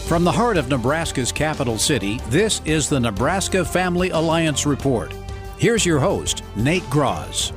From the heart of Nebraska's capital city, this is the Nebraska Family Alliance Report. Here's your host, Nate Graz.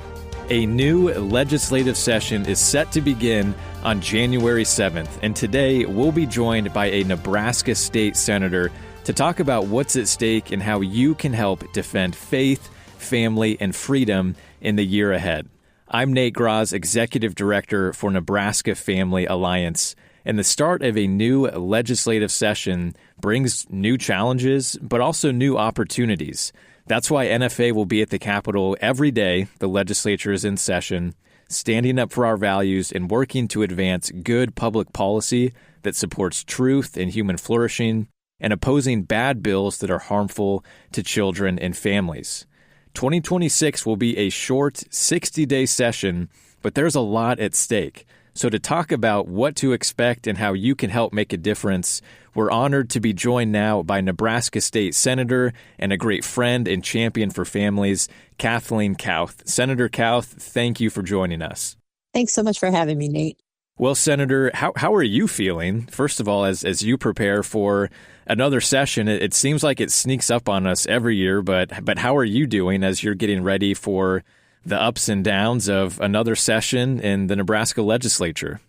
A new legislative session is set to begin on January 7th, and today we'll be joined by a Nebraska state senator to talk about what's at stake and how you can help defend faith, family, and freedom in the year ahead. I'm Nate Graz, Executive Director for Nebraska Family Alliance, and the start of a new legislative session brings new challenges, but also new opportunities. That's why NFA will be at the Capitol every day the legislature is in session, standing up for our values and working to advance good public policy that supports truth and human flourishing, and opposing bad bills that are harmful to children and families. 2026 will be a short 60-day session, but there's a lot at stake. So to talk about what to expect and how you can help make a difference, we're honored to be joined now by Nebraska State Senator and a great friend and champion for families, Kathleen Kauth. Senator Kauth, thank you for joining us. Thanks so much for having me, Nate. Well, Senator, how are you feeling? First of all, as you prepare for another session, it seems like it sneaks up on us every year, but how are you doing as you're getting ready for the ups and downs of another session in the Nebraska legislature?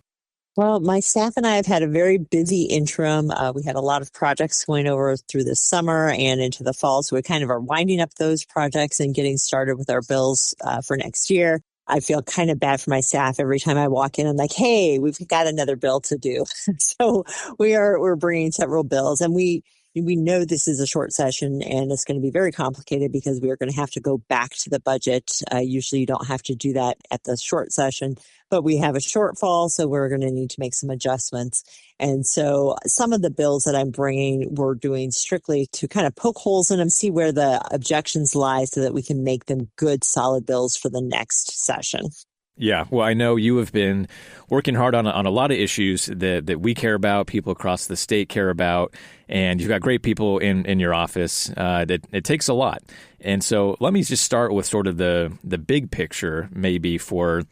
Well, my staff and I have had a very busy interim. We had a lot of projects going over through the summer and into the fall, so we kind of are winding up those projects and getting started with our bills for next year. I feel kind of bad for my staff. Every time I walk in, I'm like, hey, we've got another bill to do. So we're bringing several bills, and we know this is a short session and it's going to be very complicated because we are going to have to go back to the budget. Usually you don't have to do that at the short session, but we have a shortfall, so we're going to need to make some adjustments. And so some of the bills that I'm bringing, we're doing strictly to kind of poke holes in them, see where the objections lie so that we can make them good, solid bills for the next session. Yeah, well, I know you have been working hard on a lot of issues that we care about, people across the state care about, and you've got great people in your office. It takes a lot. And so let me just start with sort of the big picture maybe for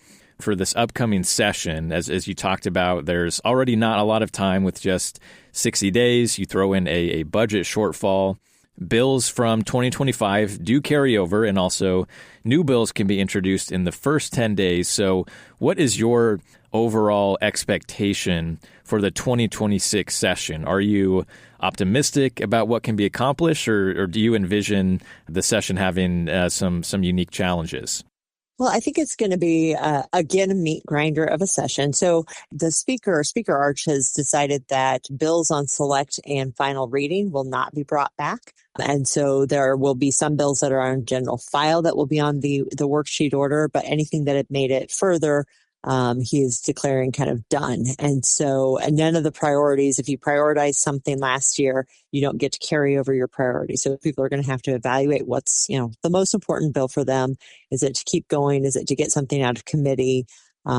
this upcoming session. As you talked about, there's already not a lot of time with just 60 days. You throw in a budget shortfall. Bills from 2025 do carry over, and also new bills can be introduced in the first 10 days. So what is your overall expectation for the 2026 session? Are you optimistic about what can be accomplished, or do you envision the session having some unique challenges? Well, I think it's going to be, again, a meat grinder of a session. So the Speaker Arch has decided that bills on select and final reading will not be brought back. And so there will be some bills that are on general file that will be on the worksheet order, but anything that had made it further, he is declaring kind of done. And so none of the priorities, if you prioritized something last year, you don't get to carry over your priority. So people are going to have to evaluate what's, the most important bill for them. Is it to keep going? Is it to get something out of committee?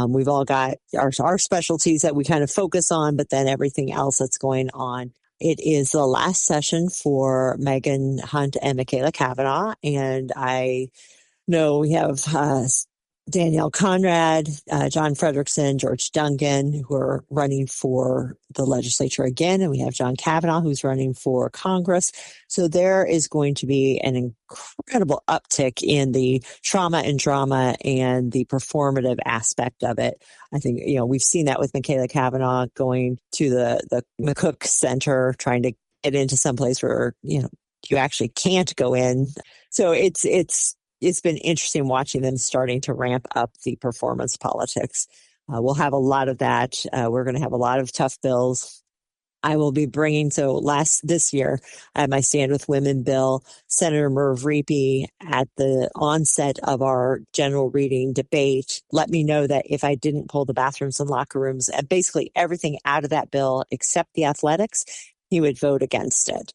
We've all got our specialties that we kind of focus on, but then everything else that's going on. It is the last session for Megan Hunt and Michaela Cavanaugh. And I know we have Danielle Conrad, John Frederickson, George Duncan, who are running for the legislature again. And we have John Kavanaugh, who's running for Congress. So there is going to be an incredible uptick in the trauma and drama and the performative aspect of it. I think, we've seen that with Michaela Cavanaugh going to the McCook Center, trying to get into some place where, you actually can't go in. So it's been interesting watching them starting to ramp up the performance politics. We'll have a lot of that. We're going to have a lot of tough bills. I will be bringing, this year, I had my Stand With Women bill. Senator Merv Reapy, at the onset of our general reading debate, let me know that if I didn't pull the bathrooms and locker rooms and basically everything out of that bill except the athletics, he would vote against it.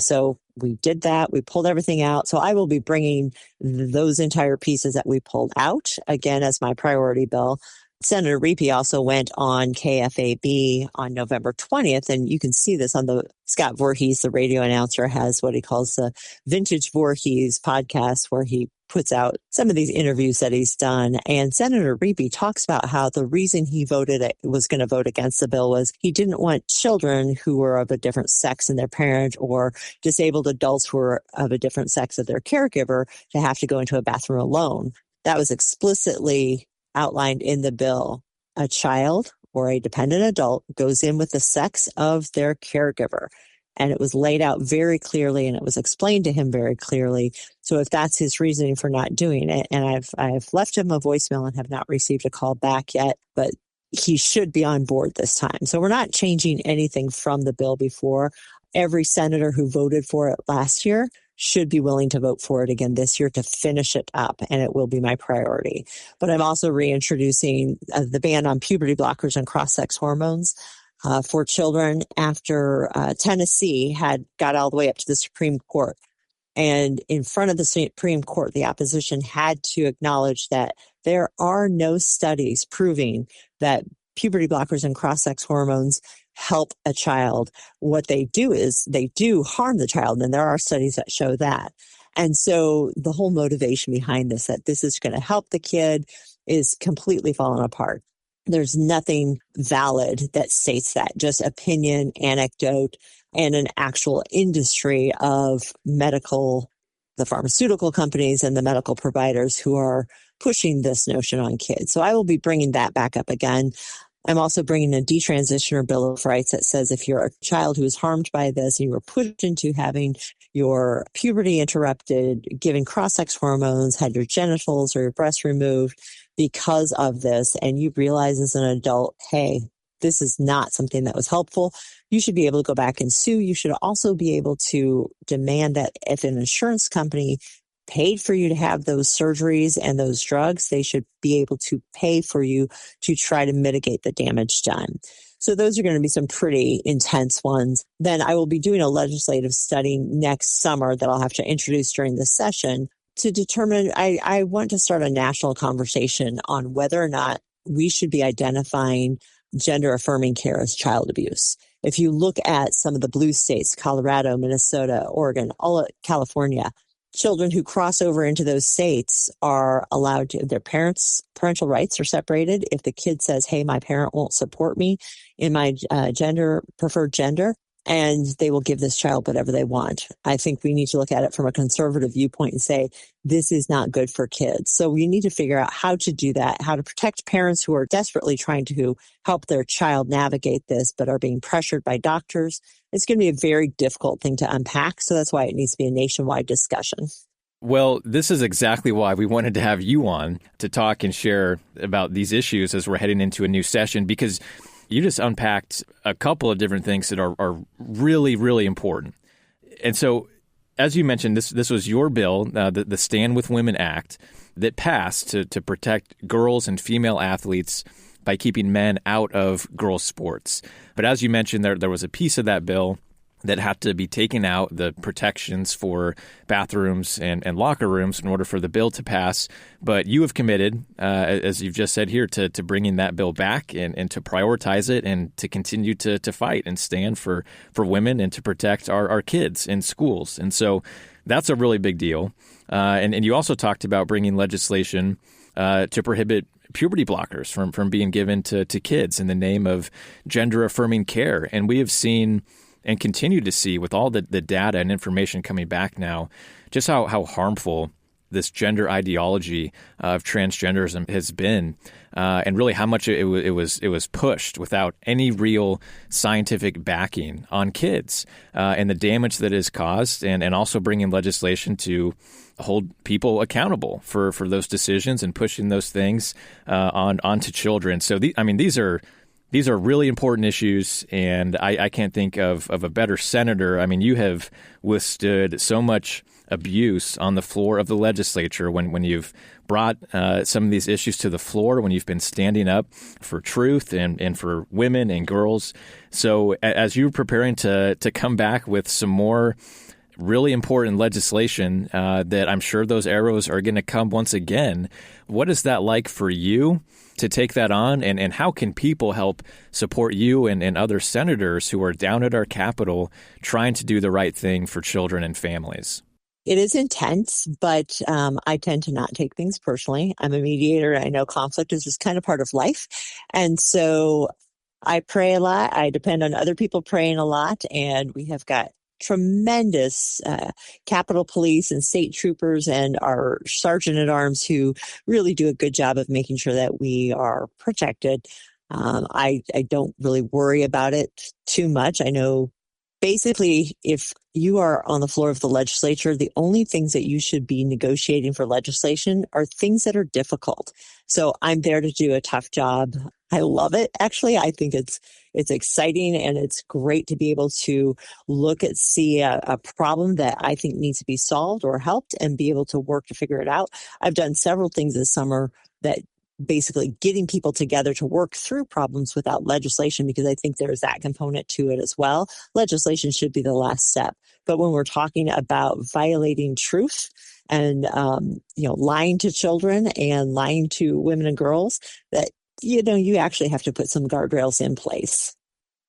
So we did that. We pulled everything out. So I will be bringing those entire pieces that we pulled out again as my priority bill. Senator Reapy also went on KFAB on November 20th, and you can see this on Scott Voorhees, the radio announcer, has what he calls the Vintage Voorhees podcast, where he puts out some of these interviews that he's done. And Senator Reeby talks about how the reason he was going to vote against the bill was he didn't want children who were of a different sex than their parent or disabled adults who were of a different sex of their caregiver to have to go into a bathroom alone. That was explicitly outlined in the bill. A child or a dependent adult goes in with the sex of their caregiver. And it was laid out very clearly and it was explained to him very clearly. So if that's his reasoning for not doing it, and I've left him a voicemail and have not received a call back yet, but he should be on board this time. So we're not changing anything from the bill before. Every senator who voted for it last year should be willing to vote for it again this year to finish it up, and it will be my priority. But I'm also reintroducing the ban on puberty blockers and cross-sex hormones for children after Tennessee had got all the way up to the Supreme Court. And in front of the Supreme Court, the opposition had to acknowledge that there are no studies proving that puberty blockers and cross-sex hormones help a child. What they do is they do harm the child, and there are studies that show that. And so the whole motivation behind this, that this is going to help the kid, is completely fallen apart. There's nothing valid that states that, just opinion, anecdote, and an actual industry of the pharmaceutical companies and the medical providers who are pushing this notion on kids. So I will be bringing that back up again. I'm also bringing a detransitioner Bill of Rights that says if you're a child who is harmed by this and you were pushed into having your puberty interrupted, given cross-sex hormones, had your genitals or your breasts removed because of this, and you realize as an adult, hey, this is not something that was helpful, you should be able to go back and sue. You should also be able to demand that if an insurance company paid for you to have those surgeries and those drugs, they should be able to pay for you to try to mitigate the damage done. So those are going to be some pretty intense ones. Then I will be doing a legislative study next summer that I'll have to introduce during this session to determine, I want to start a national conversation on whether or not we should be identifying gender affirming care as child abuse. If you look at some of the blue states, Colorado, Minnesota, Oregon, all of California, children who cross over into those states are allowed to, their parental rights are separated. If the kid says, hey, my parent won't support me in my preferred gender, and they will give this child whatever they want. I think we need to look at it from a conservative viewpoint and say, this is not good for kids. So we need to figure out how to do that, how to protect parents who are desperately trying to help their child navigate this, but are being pressured by doctors. It's going to be a very difficult thing to unpack. So that's why it needs to be a nationwide discussion. Well, this is exactly why we wanted to have you on to talk and share about these issues as we're heading into a new session, because you just unpacked a couple of different things that are really, really important. And so, as you mentioned, this was your bill, the Stand With Women Act, that passed to protect girls and female athletes by keeping men out of girls' sports. But as you mentioned, there was a piece of that bill that had to be taken out, the protections for bathrooms and locker rooms in order for the bill to pass. But you have committed, as you've just said here, to bringing that bill back and to prioritize it and to continue to fight and stand for women and to protect our kids in schools. And so that's a really big deal. And you also talked about bringing legislation to prohibit puberty blockers from being given to kids in the name of gender-affirming care. And we have seen and continue to see, with all the data and information coming back now, just how harmful this gender ideology of transgenderism has been, and really how much it was pushed without any real scientific backing on kids, and the damage that is caused, and also bringing legislation to hold people accountable for those decisions and pushing those things onto children. So these are really important issues, and I can't think of a better senator. I mean, you have withstood so much abuse on the floor of the legislature when you've brought some of these issues to the floor, when you've been standing up for truth and for women and girls. So as you're preparing to come back with some more really important legislation that I'm sure those arrows are going to come once again, what is that like for you to take that on, and how can people help support you and other senators who are down at our Capitol trying to do the right thing for children and families? It is intense, but I tend to not take things personally. I'm a mediator. I know conflict is just kind of part of life. And so I pray a lot. I depend on other people praying a lot. And we have got tremendous Capitol Police and state troopers and our sergeant at arms who really do a good job of making sure that we are protected. I don't really worry about it too much. I know basically, if you are on the floor of the legislature, the only things that you should be negotiating for legislation are things that are difficult. So I'm there to do a tough job. I love it. Actually, I think it's exciting and it's great to be able to see a problem that I think needs to be solved or helped and be able to work to figure it out. I've done several things this summer that basically getting people together to work through problems without legislation, because I think there's that component to it as well. Legislation should be the last step. But when we're talking about violating truth and, lying to children and lying to women and girls, that, you actually have to put some guardrails in place.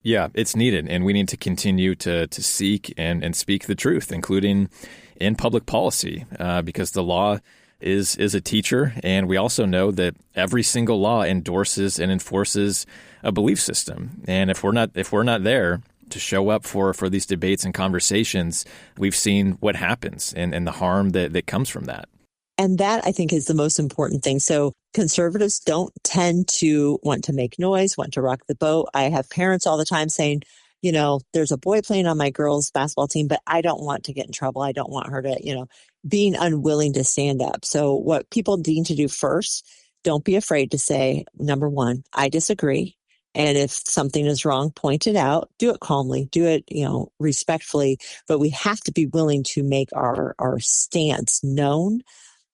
Yeah, it's needed. And we need to continue to seek and speak the truth, including in public policy, because the law is a teacher, and we also know that every single law endorses and enforces a belief system. And if we're not there to show up for these debates and conversations, we've seen what happens and the harm that comes from that. And that, I think, is the most important thing. So conservatives don't tend to want to make noise, want to rock the boat. I have parents all the time saying, there's a boy playing on my girls' basketball team, but I don't want to get in trouble. I don't want her to, being unwilling to stand up. So what people need to do first, don't be afraid to say, number one, I disagree. And if something is wrong, point it out, do it calmly, do it, respectfully, but we have to be willing to make our stance known,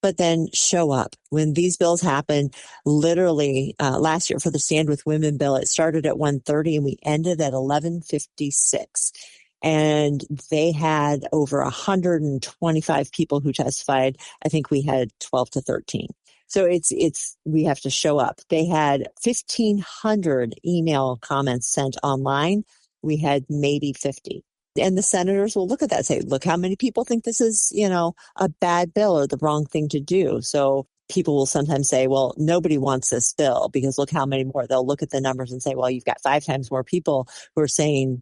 but then show up. When these bills happen, literally last year for the Stand With Women bill, it started at 1:30 and we ended at 11:56. And they had over 125 people who testified. I think we had 12 to 13. So we have to show up. They had 1,500 email comments sent online. We had maybe 50. And the senators will look at that and say, look how many people think this is, a bad bill or the wrong thing to do. So people will sometimes say, well, nobody wants this bill because look how many more. They'll look at the numbers and say, well, you've got 5 times more people who are say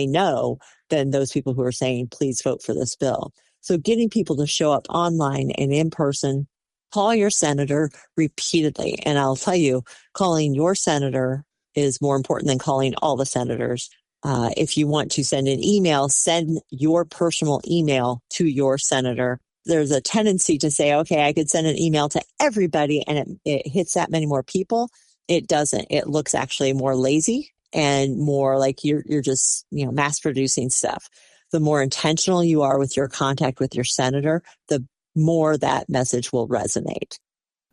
no than those people who are saying, please vote for this bill. So getting people to show up online and in person, call your senator repeatedly. And I'll tell you, calling your senator is more important than calling all the senators. If you want to send an email, send your personal email to your senator. There's a tendency to say, okay, I could send an email to everybody and it hits that many more people. It doesn't. It looks actually more lazy and more like you're just, mass producing stuff. The more intentional you are with your contact with your senator, the more that message will resonate.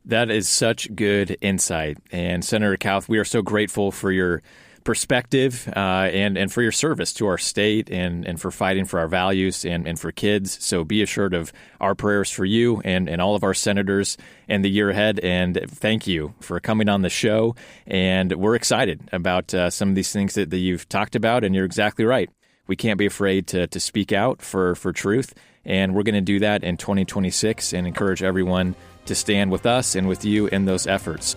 That is such good insight. And Senator Kauth, we are so grateful for your perspective and for your service to our state and for fighting for our values and for kids. So be assured of our prayers for you and all of our senators in the year ahead. And thank you for coming on the show. And we're excited about some of these things that you've talked about. And you're exactly right. We can't be afraid to speak out for truth. And we're going to do that in 2026 and encourage everyone to stand with us and with you in those efforts.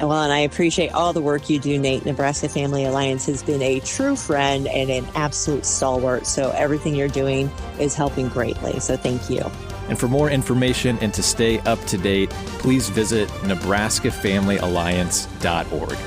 Well, and I appreciate all the work you do, Nate. Nebraska Family Alliance has been a true friend and an absolute stalwart. So everything you're doing is helping greatly. So thank you. And for more information and to stay up to date, please visit NebraskaFamilyAlliance.org.